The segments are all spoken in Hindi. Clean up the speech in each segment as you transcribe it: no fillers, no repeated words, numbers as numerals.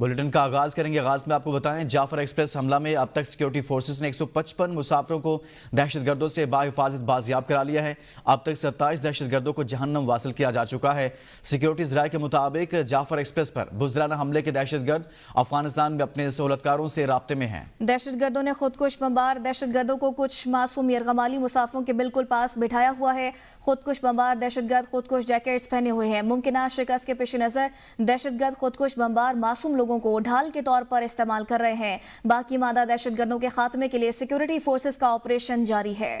बुलेटिन का आगाज करेंगे। आगाज में आपको बताएं, जाफर एक्सप्रेस हमला में अब तक सिक्योरिटी फोर्सेस ने 155 मुसाफिरों को दहशतगर्दों से बाहिफाजत बाजियाब करा लिया है। अब तक 27 दहशतगर्दों को जहन्नम वासिल किया जा चुका है। सिक्योरिटी जराये के मुताबिक जाफर एक्सप्रेस पर बुज़दिलाना हमले के दहशतगर्द अफगानिस्तान में अपने सहूलतकारों से राब्ते में हैं। दहशतगर्दों ने खुदकुश बमबार दहशतगर्दों को कुछ मासूम यरगमाली मुसाफिरों के बिल्कुल पास बिठाया हुआ है। खुदकुश बमबार दहशतगर्द खुदकुश जैकेट्स पहने हुए हैं। मुमकिन शिकस्त के पेश नजर दहशतगर्द खुदकुश बमबार मासूम लोगों को ढाल के तौर पर इस्तेमाल कर रहे हैं। बाकी मादा दहशतगर्दों के खात्मे के लिए सिक्योरिटी फोर्सेस का ऑपरेशन जारी है।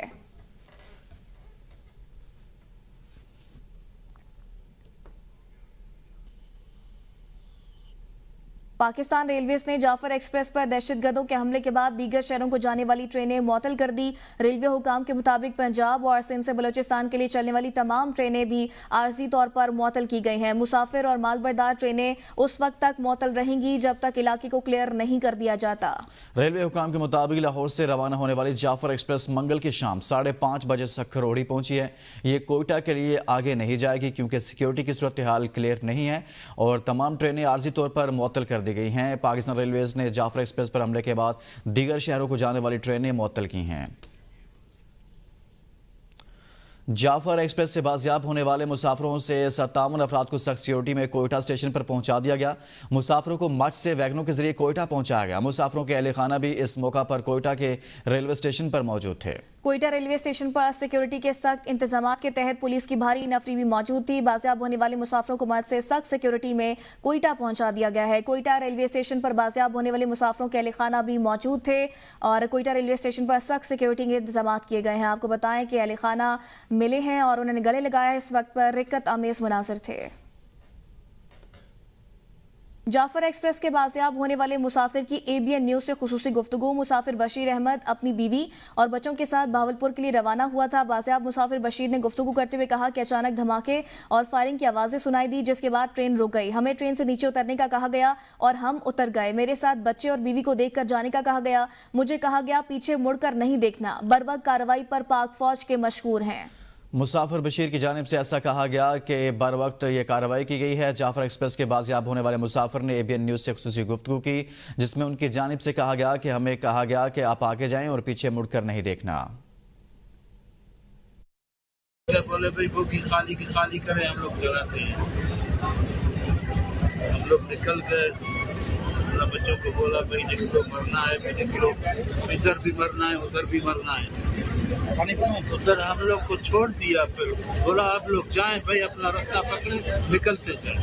पाकिस्तान रेलवेज ने जाफर एक्सप्रेस पर दहशतगर्दों के हमले के बाद दीगर शहरों को जाने वाली ट्रेनें मुअत्तल कर दी। रेलवे हुकाम के मुताबिक पंजाब और सिंध से बलूचिस्तान के लिए चलने वाली तमाम ट्रेनें भी आर्जी तौर पर मुअत्तल की गई हैं। मुसाफिर और मालबरदार ट्रेनें उस वक्त तक मुअत्तल रहेंगी जब तक इलाके को क्लियर नहीं कर दिया जाता। रेलवे हुकाम के मुताबिक लाहौर से रवाना होने वाली जाफर एक्सप्रेस मंगल की शाम 5:30 बजे सक्खरौड़ी पहुंची है। ये कोयटा के लिए आगे नहीं जाएगी क्योंकि सिक्योरिटी की सूरत हाल क्लियर नहीं है और तमाम ट्रेनें आर्जी तौर पर मुअत्तल कर दी गई हैं। पाकिस्तान रेलवेज ने जाफर एक्सप्रेस पर हमले के बाद दीगर शहरों को जाने वाली ट्रेनें मुअत्तल की हैं। जाफर एक्सप्रेस से बाजियाब होने वाले मुसाफिरों से 57 अफराद को सख्त सिक्योरिटी में कोयटा स्टेशन पर पहुंचा दिया गया। मुसाफिरों को मर्च से वैगनों के जरिए कोयटा पहुंचाया गया। मुसाफिरों के अहले खाना भी इस मौका पर कोयटा के रेलवे स्टेशन पर मौजूद थे। कोयटा रेलवे स्टेशन पर सिक्योरिटी के सख्त इंतजाम के तहत पुलिस की भारी नफरी भी मौजूद थी। बाजियाब होने वाले मुसाफिरों को मर्च से सख्त सिक्योरिटी में कोयटा पहुंचा दिया गया है। कोयटा रेलवे स्टेशन पर बाजियाब होने वाले मुसाफिरों के अहले खाना भी मौजूद थे और कोयटा रेलवे स्टेशन पर सख्त सिक्योरिटी के इंतजाम किए गए हैं। आपको बताएं कि अहले खाना मिले हैं और उन्होंने गले लगाया। इस वक्त पर रिक्कत आमेज मनासिर थे। जाफर एक्सप्रेस के बाजियाब होने वाले मुसाफिर की ABN न्यूज से खुसूसी गुफ्तगू। मुसाफिर बशीर अहमद अपनी बीवी और बच्चों के साथ भावलपुर के लिए रवाना हुआ था। बाजियाब मुसाफिर बशीर ने गुफ्तगू करते हुए कहा कि अचानक धमाके और फायरिंग की आवाजें सुनाई दी, जिसके बाद ट्रेन रुक गई। हमें ट्रेन से नीचे उतरने का कहा गया और हम उतर गए। मेरे साथ बच्चे और बीवी को देखकर जाने का कहा गया। मुझे कहा गया पीछे मुड़कर नहीं देखना। बरवक्त कार्रवाई पर पाक फौज के मशकूर हैं। मुसाफिर बशीर की जानिब से ऐसा कहा गया कि बर वक्त ये कार्रवाई की गई है। जाफर एक्सप्रेस के बाजियाब होने वाले मुसाफिर ने ABN न्यूज़ से खुसूसी गुफ्तगू की, जिसमें उनकी जानिब से कहा गया कि हमें कहा गया कि आप आगे जाएं और पीछे मुड़कर नहीं देखना। बोले भाई वो की खाली करें, हम लोग जलाते हैं। हम लोग निकल गए, बच्चों को बोला भाई निकलो, मरना है, निकलो, इधर भी मरना है उधर भी मरना है। उधर हम लोग को छोड़ दिया, फिर बोला आप लोग जाएं भाई, अपना रास्ता पकड़े, निकलते जाए,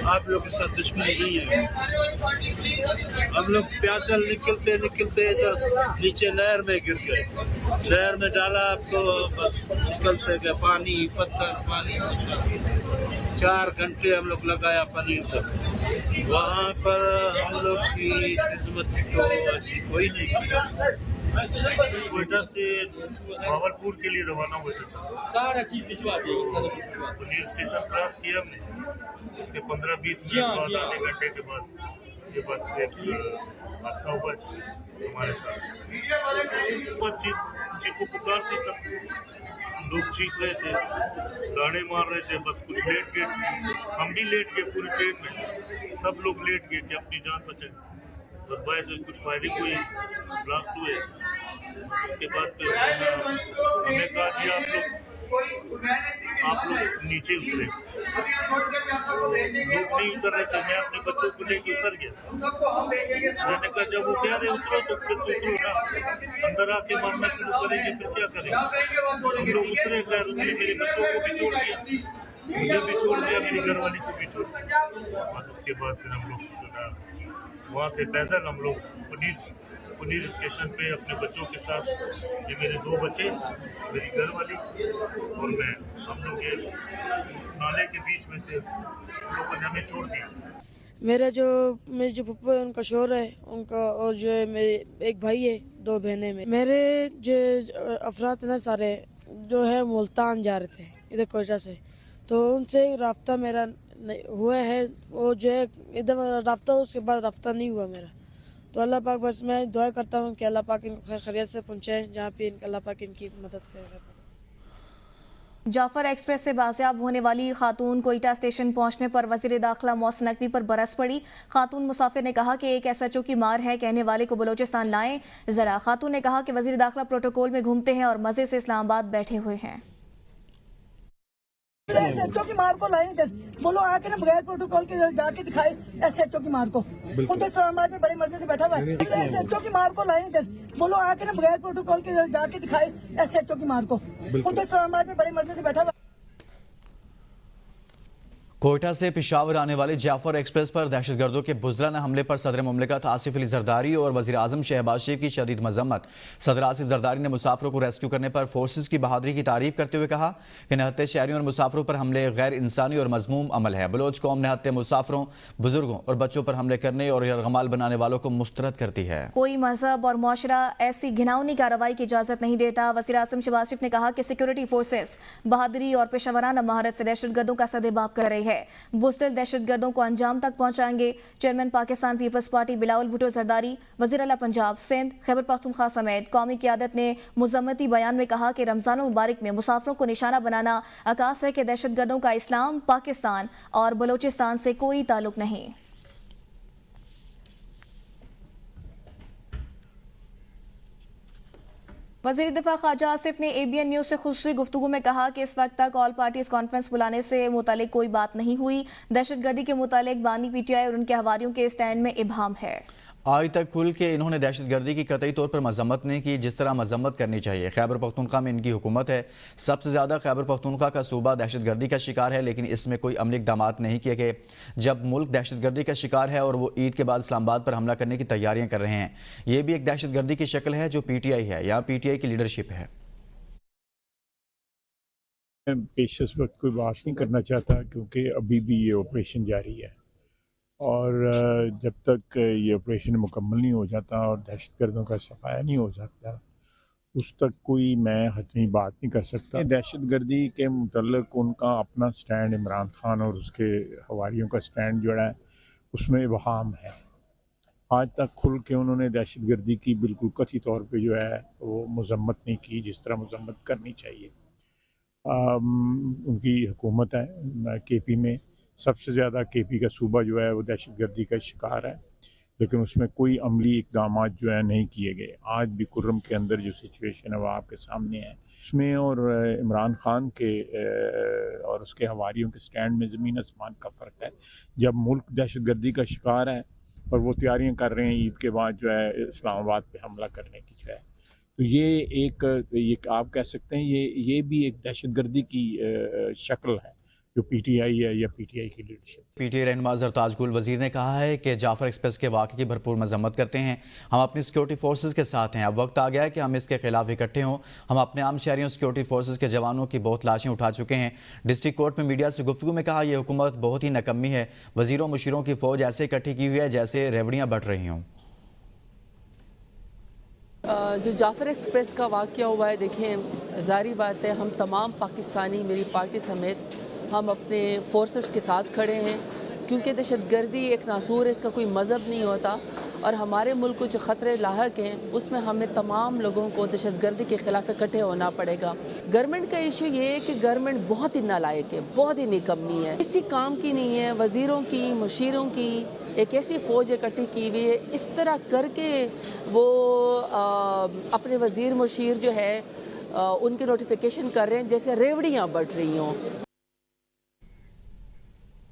आप लोग के साथ दुश्मनी नहीं है। हम लोग पैदल निकलते इधर नीचे नहर में गिर गए। नहर में डाला आपको, बस निकलते गए, पानी पत्थर पानी। 4 घंटे हम लोग लगाया पनीर तक। वहाँ पर हम लोग की खिदमत तो ऐसी कोई नहीं की। कोयटा से भावलपुर के लिए रवाना हुए थे। पुलिस स्टेशन क्रॉस किया हमने। उसके 15-20 मिनट बाद, आधे घंटे के बाद ये बस से हादसा हुआ हमारे साथ। चीखो पुकार थी, सब लोग चीख रहे थे, गाने मार रहे थे। बस कुछ लेट गए, हम भी लेट गए, पूरी ट्रेन में सब लोग लेट गए कि अपनी जान बचाए। बदबाई से कुछ फायरिंग हुई, ब्लास्ट हुए। उसके बाद फिर हमें कहा कि आप लोग नीचे उतरे। लोग नहीं उतर रहे थे, मैं अपने बच्चों को लेके उतर गया। मैंने कहा जब वो कह रहे उतरो तो फिर तो उतरो ना, अंदर आके मारना शुरू करेंगे फिर क्या करेंगे। हम लोग उतरे, खैर उतरे, मेरे बच्चों को भी छोड़ दिया, मुझे भी छोड़ दिया, मेरी घरवाली को भी छोड़ दिया। बस उसके बाद फिर हम लोग वहाँ से पैदल हम लोग पुनीर स्टेशन पे अपने बच्चों के साथ, ये मेरे 2 बच्चे, मेरी घरवाली और मैं, हम लोग ये नाले के बीच में से लोगों ने हमें छोड़ दिया। मेरे जो पप्पा है उनका शोहर है, उनका, और जो है मेरे एक भाई है, 2 बहनें में। मेरे जो अफराद ना सारे जो है मुल्तान जा रहे थे इधर कोयटा से, तो उनसे राब्ता मेरा हुआ है। वो जो है इधर राब्ता, उसके बाद राब्ता नहीं हुआ मेरा। तो अल्लाह पाक, बस मैं दुआ करता हूँ कि अल्लाह पाक इनको खैरियत से पहुँचाए, जहाँ पे अल्लाह पाक इनकी मदद करेगा। जाफर एक्सप्रेस से बाजियाब होने वाली खातून कोयटा स्टेशन पहुंचने पर वजीर दाखिला मोहसिन नकवी पर बरस पड़ी। खातून मुसाफिर ने कहा कि एक SHO की मार है, कहने वाले को बलोचिस्तान लाएं जरा। खातून ने कहा कि वजीर दाखिला प्रोटोकॉल में घूमते हैं और मजे से इस्लामाबाद बैठे हुए हैं। SHO की मार को लाएं इधर, बोलो आके ना बगैर प्रोटोकॉल के जाके दिखाए SHO की मार को। खुद इस्लामाबाद में बड़े मजे से बैठा हुआ है। SHO की मार को लाएं इधर, बोलो आके ना बगैर प्रोटोकॉल के जाके दिखाए SHO की मार को। खुद इस्लामाबाद में बड़े मजे से बैठा हुआ है। कोयटा से पेशावर आने वाले जाफर एक्सप्रेस पर दहशतगर्दों के बुज़दिलाना हमले पर सदर मुमलिकत आसिफ अली जरदारी और वज़ीर आज़म शहबाज शरीफ की शदीद मजम्मत। सदर आसिफ जरदारी ने मुसाफिरों को रेस्क्यू करने पर फोर्सेस की बहादुरी की तारीफ करते हुए कहा कि निहत्ते शहरियों और मुसाफिरों पर हमले गैर इंसानी और मजमूम अमल है। बलोच कौम निहत्ते मुसाफिरों, बुजुर्गों और बच्चों पर हमले करने और यरगमाल बनाने वालों को मुस्तरद करती है। कोई मजहब और मुआशरा ऐसी घिनौनी कार्रवाई की इजाजत नहीं देता। वज़ीर आज़म शहबाज शरीफ ने कहा कि सिक्योरिटी फोर्सेस बहादुरी और पेशावराना महारत से दहशतगर्दों का सदेबाप कर रही है, बुज़दिल दहशतगर्दों को अंजाम तक पहुंचाएंगे। चेयरमैन पाकिस्तान पीपल्स पार्टी बिलावल भुट्टो जरदारी, वज़ीर आला पंजाब, सिंध, खैबर पख्तूनख्वा समेत कौमी क़यादत ने मुज़म्मती बयान में कहा कि रमज़ान मुबारक में मुसाफिरों को निशाना बनाना अकास है कि दहशतगर्दों का इस्लाम, पाकिस्तान और बलोचिस्तान से कोई ताल्लुक नहीं। वज़ीर दिफा ख्वाजा आसिफ ने ABN न्यूज़ से खुसूसी गुफ्तगू में कहा कि इस वक्त तक ऑल पार्टीज कॉन्फ्रेंस बुलाने से मुतालिक कोई बात नहीं हुई। दहशतगर्दी के मुतालिक बानी PTI और उनके हवारियों के स्टैंड में इबहम है। आज तक खुल के इन्होंने दहशतगर्दी की कतई तौर पर मजम्मत नहीं की जिस तरह मजम्मत करनी चाहिए। खैबर पख्तूनख्वा में इनकी हुकूमत है। सबसे ज़्यादा खैबर पख्तूनख्वा का सूबा दहशतगर्दी का शिकार है, लेकिन इसमें कोई अमली इक़दाम नहीं किए गए। जब मुल्क दहशतगर्दी का शिकार है और वो ईद के बाद इस्लामाबाद पर हमला करने की तैयारियां कर रहे हैं, ये भी एक दहशतगर्दी की शक्ल है जो PTI है। यहाँ PTI की लीडरशिप है। मैं पेश इस वक्त कोई बात नहीं करना चाहता क्योंकि अभी भी ये ऑपरेशन जारी है और जब तक ये ऑपरेशन मुकम्मल नहीं हो जाता और दहशतगर्दों का सफाया नहीं हो सकता उस तक कोई मैं हतमी बात नहीं कर सकता। दहशतगर्दी के मुतल्लिक उनका अपना स्टैंड, इमरान खान और उसके हवारियों का स्टैंड जो है उसमें इबहम है। आज तक खुल के उन्होंने दहशतगर्दी की बिल्कुल कथित तौर पे जो है वो मजम्मत नहीं की जिस तरह मजम्मत करनी चाहिए। उनकी हुकूमत है KP में, सबसे ज़्यादा KP का सूबा जो है वो दहशतगर्दी का शिकार है, लेकिन उसमें कोई अमली इक़दाम जो है नहीं किए गए। आज भी कुर्रम के अंदर जो सिचुएशन है वो आपके सामने है। उसमें और इमरान खान के और उसके हवारियों के स्टैंड में ज़मीन आसमान का फ़र्क है। जब मुल्क दहशतगर्दी का शिकार है और वो तैयारियाँ कर रहे हैं ईद के बाद जो है इस्लामाबाद पे हमला करने की जो है, तो ये आप कह सकते हैं ये भी एक दहशतगर्दी की शक्ल है जो PTI है या PTI की लीडरशिप। PTI रहनुमा ज़रताज गुल वज़ीर ने कहा है कि जाफर एक्सप्रेस के वाक़े की भरपूर मजम्मत करते हैं। हम अपनी सिक्योरिटी फोर्सेस के साथ हैं। अब वक्त आ गया है कि हम इसके खिलाफ इकट्ठे हों। हम अपने आम शहरियों सिक्योरिटी फोर्सेस के जवानों की बहुत लाशें उठा चुके हैं। डिस्ट्रिक्ट कोर्ट में मीडिया से गुफ्तगू में कहा यह हुकूमत बहुत ही नाकम्मी है। वज़ीरों मुशीरों की फ़ौज ऐसे इकट्ठी की हुई है जैसे रेवड़ियाँ बट रही हों। जो जाफर एक्सप्रेस का वाक़या हुआ है, देखें ज़ाहिर बात है हम तमाम पाकिस्तानी, मेरी पार्टी समेत, हम अपने फोर्सेस के साथ खड़े हैं क्योंकि दहशतगर्दी एक नासूर है, इसका कोई मज़हब नहीं होता और हमारे मुल्क को जो ख़तरे लाहक हैं उसमें हमें तमाम लोगों को दहशतगर्दी के ख़िलाफ़ इकट्ठे होना पड़ेगा। गवर्नमेंट का इशू ये है कि गवर्नमेंट बहुत ही नालायक है, बहुत ही निकम्मी है, किसी काम की नहीं है। वज़ीरों की, मुशीरों की एक ऐसी फ़ौज इकट्ठी की हुई है, इस तरह करके वो अपने वज़ीर मुशीर जो है उनके नोटिफिकेशन कर रहे हैं जैसे रेवड़ियाँ बट रही हों।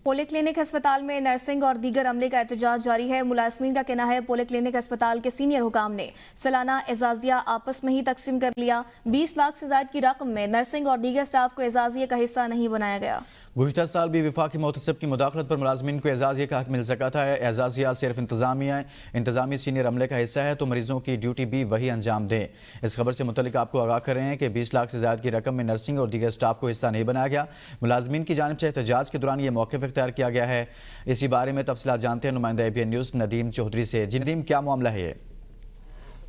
पॉलीक्लिनिक अस्पताल में नर्सिंग और दीगर अमले का एहतजाज जारी है। मुलाजमीन का कहना है पॉलीक्लिनिक अस्पताल के सीनियर हुकाम ने सालाना एजाजिया आपस में ही तकसीम कर लिया। 20 लाख से ज्यादा की रकम में नर्सिंग और दीगर स्टाफ को एजाजिया का हिस्सा नहीं बनाया गया। गुज़िश्ता साल भी वफाकी मोहतसिब की मुदाखलत पर मुलाजमीन को एजाजिया का हक मिल सका था। एजाजिया सिर्फ इंतजामी सीनियर अमले का हिस्सा है तो मरीजों की ड्यूटी भी वही अंजाम दें। इस खबर से मुतल्लिक आपको आगाह कर रहे हैं कि 20 लाख से ज़्यादा की रकम में नर्सिंग और दीगर स्टाफ को हिस्सा नहीं बनाया गया। मुलाजमीन की जानिब से एहतजाज के दौरान ये मौक़िफ़ इख्तियार किया गया है। इसी बारे में तफसीलात जानते हैं नुमाइंदा ABN न्यूज़ नदीम चौधरी से। जी नदीम, क्या मामला है ये?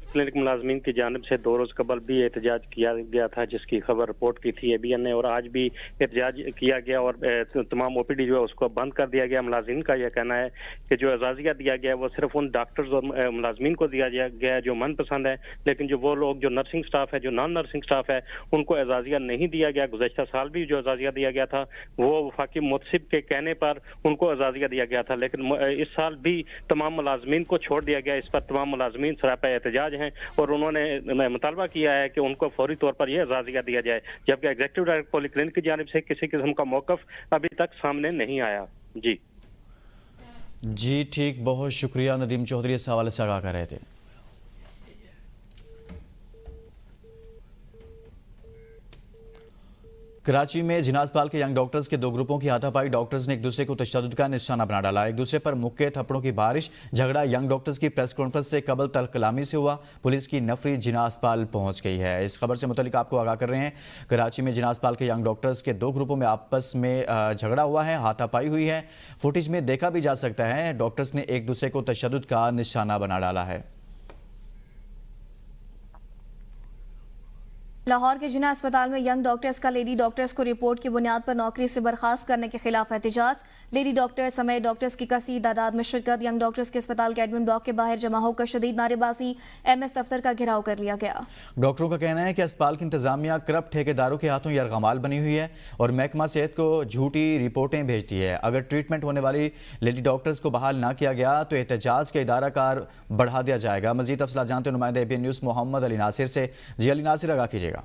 क्लिनिक मुलाजमीन की जानिब से 2 रोज कबल भी एहतजाज किया गया था, जिसकी खबर रिपोर्ट की थी ABN ने, और आज भी एहतजाज किया गया और तमाम OPD जो है उसको बंद कर दिया गया। मुलाजमीन का यह कहना है कि जो एजाजिया दिया गया है वो सिर्फ उन डॉक्टर्स और मुलाजमीन को दिया गया है जो मनपसंद है, लेकिन जो वो लोग जो नर्सिंग स्टाफ है, जो नॉन नर्सिंग स्टाफ है, उनको एजाजिया नहीं दिया गया। गुज़श्ता साल भी जो एजाजिया दिया गया था वो वफाकी मुतसिब के कहने पर उनको एजाजिया दिया गया था, लेकिन इस साल भी तमाम मुलाजमीन को छोड़ दिया गया। इस पर तमाम मुलाजमीन सरापा एहतजाज हैं और उन्होंने मुतालबा किया है कि उनको फौरी तौर पर यह एजाजिया दिया जाए, जबकि एग्जीक्यूटिव डायरेक्टर पॉलीक्लिनिक की जानिब से किसी किस्म का मौकफ अभी तक सामने नहीं आया। जी ठीक, बहुत शुक्रिया। नदीम चौधरी इस हवाले से आगाह कर रहे थे। कराची में जिनासपाल के यंग डॉक्टर्स के 2 ग्रुपों की हाथापाई। डॉक्टर्स ने एक दूसरे को तशद्दुद का निशाना बना डाला। एक दूसरे पर मुक्के थप्पड़ों की बारिश। झगड़ा यंग डॉक्टर्स की प्रेस कॉन्फ्रेंस से कबल तल कलामी से हुआ। पुलिस की नफरी जिनासपाल पहुंच गई है। इस खबर से मुतालिक आपको आगाह कर रहे हैं। कराची में जिनासपाल के यंग डॉक्टर्स के 2 ग्रुपों में आपस में झगड़ा हुआ है, हाथापाई हुई है। फुटेज में देखा भी जा सकता है डॉक्टर्स ने एक दूसरे को तशद्दुद का निशाना बना डाला है। लाहौर के जिना अस्पताल में यंग डॉक्टर्स का लेडी डॉक्टर्स को रिपोर्ट की बुनियाद पर नौकरी से बर्खास्त करने के खिलाफ एहतजाज। लेडी डॉक्टर्स समेत डॉक्टर्स की कसीर तादाद में शिरकत। यंग डॉक्टर्स के अस्पताल के एडमिन ब्लॉक के बाहर जमा होकर शदीद नारेबाजी। MS दफ्तर का घेराव कर लिया गया। डॉक्टरों का कहना है कि अस्पताल की इंतजामिया करप्ट ठेकेदारों के हाथों यरगमाल बनी हुई है और महकमा सेहत को झूठी रिपोर्टें भेजती है। अगर ट्रीटमेंट होने वाली लेडी डॉक्टर्स को बहाल ना किया गया तो एहतजाज का इदारा कार बढ़ा दिया जाएगा। मजीद तफसीलात जानते नुमाइंदा ABN न्यूज़ मोहम्मद अली नासिर से। जी अली नासिर, आगाह कीजिएगा।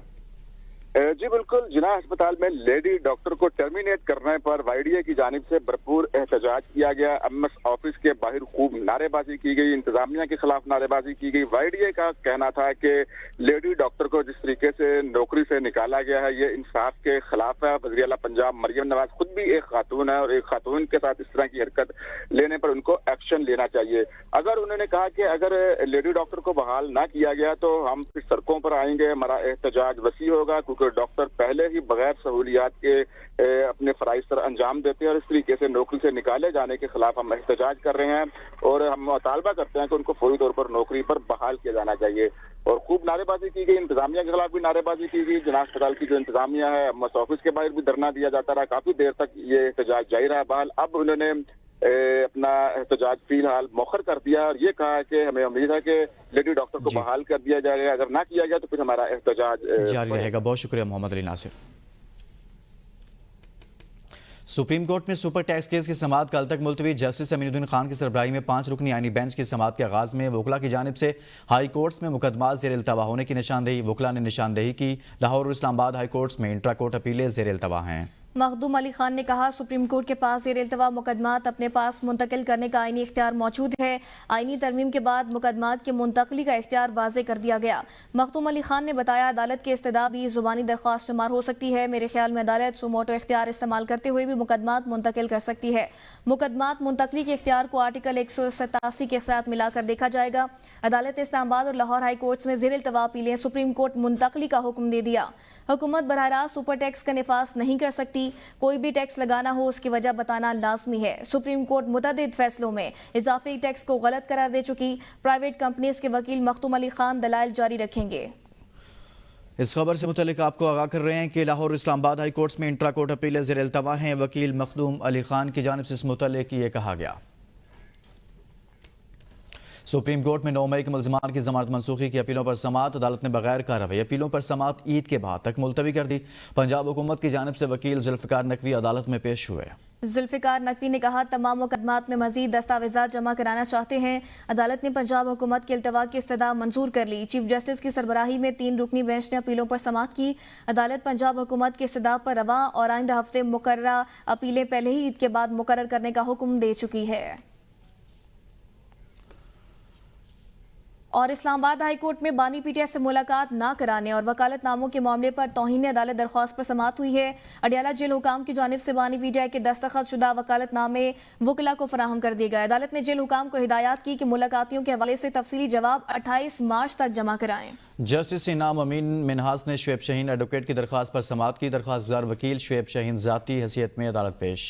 जी बिल्कुल, जिना अस्पताल में लेडी डॉक्टर को टर्मिनेट करने पर YDA की जानिब से भरपूर एहतजाज किया गया। MS ऑफिस के बाहर खूब नारेबाजी की गई, इंतजामिया के खिलाफ नारेबाजी की गई। YDA का कहना था कि लेडी डॉक्टर को जिस तरीके से नौकरी से निकाला गया है ये इंसाफ के खिलाफ है। वज़ीर आला पंजाब मरियम नवाज खुद भी एक खातून है और एक खातून के साथ इस तरह की हरकत लेने पर उनको एक्शन लेना चाहिए। अगर उन्होंने कहा कि अगर लेडी डॉक्टर को बहाल ना किया गया तो हम फिर सड़कों पर आएंगे, हमारा एहतजाज वसी होगा, क्योंकि डॉक्टर पहले ही बगैर सहूलियात के अपने फराइज पर अंजाम देते हैं और इस तरीके से नौकरी से निकाले जाने के खिलाफ हम एहतजाज कर रहे हैं और हम मुतालबा करते हैं कि उनको फौरी तौर पर नौकरी पर बहाल किया जाना चाहिए। और खूब नारेबाजी की गई, इंतजामिया के खिलाफ भी नारेबाजी की गई। जिना अस्पताल की जो इंतजामिया है, MS ऑफिस के बाहर भी धरना दिया जाता रहा, काफी देर तक ये एहतजाज जारी रहा। बहाल अब उन्होंने अपना एहतजाज फिलहाल मौखर कर दिया और ये कहा कि हमें उम्मीद है कि लेडी डॉक्टर को बहाल कर दिया जाएगा। अगर ना किया गया तो फिर हमारा एहतजाज जारी रहेगा। बहुत शुक्रिया मोहम्मद अली नासिर। सुप्रीम कोर्ट में सुपर टैक्स केस की समाअत कल तक मुलतवी। जस्टिस अमीनुद्दीन खान की सरबराही में 5 रुकनी आईनी बेंच की समाअत के आगाज में वकला की जानिब से हाई कोर्ट्स में मुकदमा ज़ेर इल्तवा होने की निशानदेही। वकला ने निशानदेही की। लाहौर और इस्लामाबाद हाई कोर्ट्स में इंट्रा कोर्ट अपीलें ज़ेर इल्तवा हैं। मखदूम अली खान ने कहा सुप्रीम कोर्ट के पास ज़ेर इल्तवा मुकदमात अपने पास मुंतकिल करने का आईनी इख्तियार मौजूद है। आईनी तरमीम के बाद मुकदमात की मुंतकली का इख्तियार वाज़े कर दिया गया। मखदूम अली खान ने बताया अदालत की इस्तदा भी ज़ुबानी दरख्वास्त शुमार हो सकती है। मेरे ख्याल में अदालत सुमोटो इख्तियार इस्तेमाल करते हुए भी मुकदमात मुंतकिल कर सकती है। मुकदमात मुंतकली के इख्तियार को आर्टिकल 187 के साथ मिलाकर देखा जाएगा। अदालत इस्लामाबाद और लाहौर हाई कोर्ट्स में ज़ेर इल्तवा अपीलें सुप्रीम कोर्ट मुंतकली का हुक्म दे दिया। हुकूमत बरह रास्त सुपर टैक्स का निफाज नहीं कर सकती। कोई भी टैक्स लगाना हो उसकी वजह बताना लाजमी है। सुप्रीम कोर्ट मुतअद्दिद फैसलों में इजाफी टैक्स को गलत करार दे चुकी। प्राइवेट कंपनीज के वकील मखदूम अली खान दलाइल जारी रखेंगे। इस खबर से मुतल्लिक आपको आगाह कर रहे हैं कि लाहौर इस्लामाबाद हाई कोर्ट्स में इंट्रा कोर्ट अपीलें ज़ेर इल्तवा हैं। वकील मखदूम अली खान की जानिब से इस मुतल्लिक ये कहा गया। सुप्रीम कोर्ट में 9 मई के मुल्ज़िमान की जमानत मनसूखी की अपीलों पर समाअत। अदालत ने बगैर कार्रवाई अपीलों पर समाअत ईद के बाद तक मुलतवी कर दी। पंजाब हुकूमत की जानिब से वकील जुल्फ़िकार नकवी अदालत में पेश हुए। जुल्फ़िकार नकवी ने कहा तमाम मुकदमात में मजीद दस्तावेज़ात जमा कराना चाहते हैं। अदालत ने पंजाब हुकूमत के इल्तवा की इस्तदा मंजूर कर ली। चीफ जस्टिस की सरबराही में 3 रुकनी बेंच ने अपीलों पर समाअत की। अदालत पंजाब हुकूमत की इस्तदा पर रवा और आइंदा हफ्ते मुकर्ररा अपीलें पहले ही ईद के बाद मुकर्रर करने का हुक्म दे चुकी है। और इस्लामाबाद हाई कोर्ट में बानी PTI से मुलाकात ना कराने और वकालतनामों के मामले पर तौहीन अदालत दरख्वास्त पर समाअत हुई है। अडियाला जेल हुकाम की जानिब से बानी PTI के दस्तखत शुदा वकालतनामे वकला को फराहम कर दिए गए। अदालत ने जेल हुकाम को हिदायत की कि मुलाकातियों के हवाले से तफसीली जवाब 28 मार्च तक जमा कराएं। जस्टिस इनाम अमीन मिनहास ने शुएब शाहीन एडवोकेट की दरख्वास्त पर समाअत की। दरख्वास्त गुजार वकील शुएब शाहीन ज़ाती हैसियत में अदालत पेश।